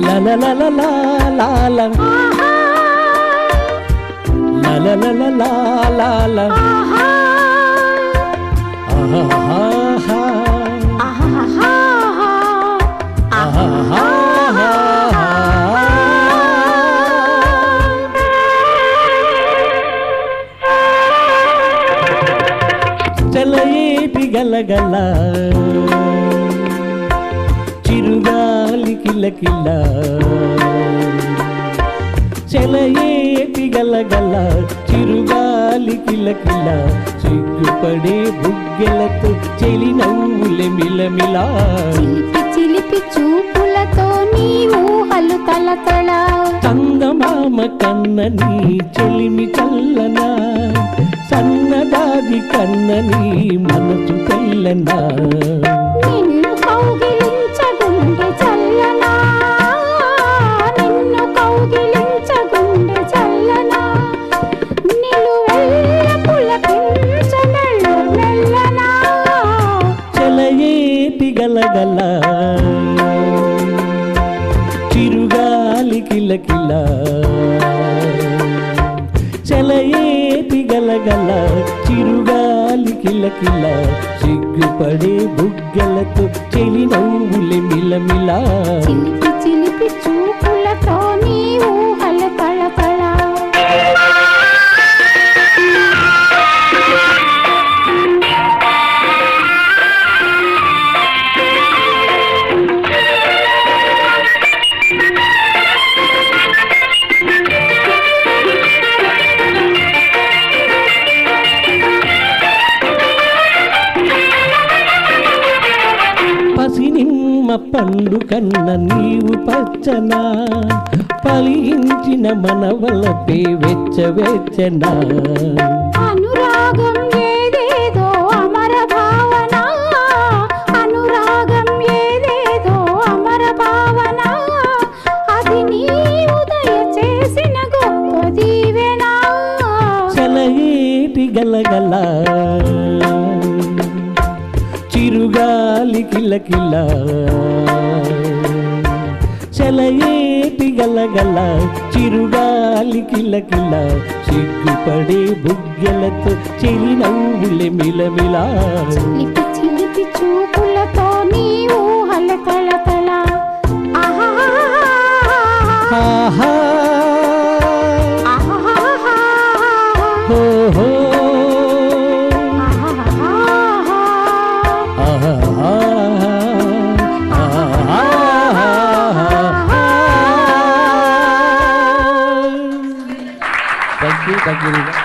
La la la la la la la. La la la la la la la. చలయేటి గలగల చిరుగాలి కిలకిల చలయేటి గలగల చిరుగాలి కిలకిల సిగ్గుపడే బుగ్గెలతో చెలి నవ్వులే మిలమిలా చిలిపి చిలిపి చూపులతో నీ ఊహలు తలతళ చందమామ కన్నని చెలిమి చల్లనా సన్నదాది కన్నని మనసు కల్లనా నిన్ను కౌగిలించగుండె చల్లనా నిన్ను కౌగిలించగుండె చల్లనా నిలువెల్ల పులకించనెల్లు మెల్లనా చలయేటి గలగల చిరుగాలి కిలకిల చలయేటి గలగల చిరుగాలి కిలకిల సిగ్గుపడే బుగ్గలతో చెలి నవ్వులే మిలమిలా చిలిపి చిలిపి చూపులతో నీ ఊహల తళతళ పసినిమ్మ పండు కన్న నీవు పచ్చనా పలించిన మనవలపే వెచ్చవెచ్చనా అనురాగం ఏదేదో అమర భావన అనురాగం ఏదేదో అమర భావన అది నీ ఉదయ చేసిన గొప్ప దీవెన చలయేటి గలగల చిరుగాలి కిలకిల చలయేటి గలగల చిరుగాలి కిలకిల సిగ్గుపడే బుగ్గెలతో చెలి నవ్వులే మిలమిలా చిలిపి చిలిపి చూపులతో నీ ఊహల తళతళ ఆహా ఆహా హో హో Thank you.